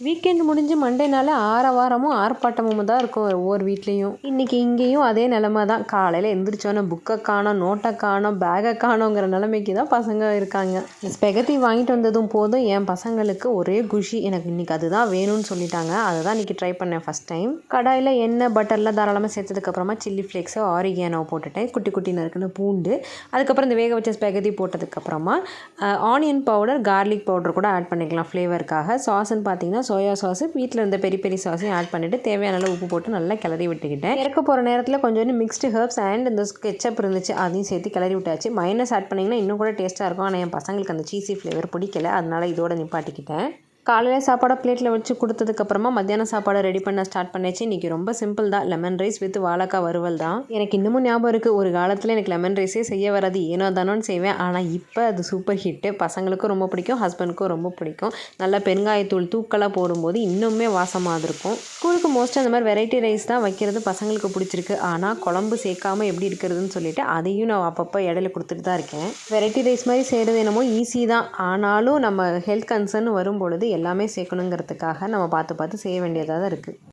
Weekend முடிஞ்சு மண்டேனால ஆரவாரமும் ஆர்ப்பாட்டமும் தான் இருக்கும் ஒவ்வொரு வீட்லேயும். இன்றைக்கி இங்கேயும் அதே நிலமை தான். காலையில் எந்திரிச்சோன்னே புக்கை காணோம், நோட்டை காணோம், பேகை காணோங்கிற நிலைமைக்கு தான் பசங்க இருக்காங்க. இந்த ஸ்பெகத்தி வாங்கிட்டு வந்ததும் போதும் என் பசங்களுக்கு ஒரே குஷி. எனக்கு இன்றைக்கி அதுதான் வேணும்னு சொல்லிட்டாங்க. அதை தான் இன்றைக்கி ட்ரை பண்ணேன் ஃபஸ்ட் டைம். கடாயில் எண்ணெய் பட்டர்லாம் தாராளமாக சேர்த்ததுக்கப்புறமா சில்லி ஃப்ளேக்ஸு ஆரிகேனோ போட்டுட்டேன், குட்டி குட்டி நறுக்குன்னு பூண்டு. அதுக்கப்புறம் இந்த வேக வச்ச ஸ்பெகத்தி போட்டதுக்கப்புறமா ஆனியன் பவுடர், கார்லிக் பவுடர் கூட ஆட் பண்ணிக்கலாம் ஃப்ளேவருக்காக. சாஸ்ன்னு பார்த்தீங்கன்னா சோயா சாஸு, வீட்டில் இருந்த பெரி பெரி சாஸையும் ஆட் பண்ணிவிட்டு தேவையான அளவு உப்பு போட்டு நல்லா கிளறி விட்டுக்கிட்டேன். இறக்க போகிற நேரத்தில் கொஞ்சோண்டு மிக்ஸ்டு ஹர்ப்ஸ் அண்ட் இந்த கெச்சப் இருந்துச்சு, அதையும் சேர்த்து கிளறி விட்டாச்சு. மைனஸ் ஆட் பண்ணிங்கன்னா இன்னும் கூட டேஸ்ட்டாக இருக்கும். ஆனால் என் பசங்களுக்கு அந்த சீஸி ஃப்ளேவர் பிடிக்கல, அதனால் இதோட நிப்பாட்டிக்கிட்டேன். காலையில் சாப்பாடை பிளேட்டில் வச்சு கொடுத்ததுக்கப்புறமா மத்தியானம் சாப்பாடை ரெடி பண்ண ஸ்டார்ட் பண்ணியாச்சு. இன்றைக்கி ரொம்ப சிம்பிள் தான், லெமன் ரைஸ் வித் வாழைக்காய் வறுவல் தான். எனக்கு இன்னமும் ஞாபகம் இருக்குது, ஒரு காலத்தில் எனக்கு லெமன் ரைஸே செய்ய வராது, ஏனோ தானோன்னு செய்வேன். ஆனால் இப்போ அது சூப்பர் ஹிட்டு. பசங்களுக்கும் ரொம்ப பிடிக்கும், ஹஸ்பண்டுக்கும் ரொம்ப பிடிக்கும். நல்லா பெருங்காயத்தூள் தூக்கலாக போடும்போது இன்னுமே வாசமாக இருக்கும். ஸ்கூலுக்கு மோஸ்ட்டாக அந்த மாதிரி வெரைட்டி ரைஸ் தான் வைக்கிறது பசங்களுக்கு பிடிச்சிருக்கு. ஆனால் குழம்பு சேர்க்காமல் எப்படி இருக்கிறதுன்னு சொல்லிட்டு அதையும் நான் அப்பப்போ இடையில கொடுத்துட்டு தான் இருக்கேன். வெரைட்டி ரைஸ் மாதிரி செய்கிறது என்னமோ ஈஸி தான், ஆனாலும் நம்ம ஹெல்த் கன்சர்ன் வரும்பொழுது எல்லாமே சேர்க்கணுங்கிறதுக்காக நம்ம பார்த்து பார்த்து செய்ய வேண்டியதாக தான் இருக்குது.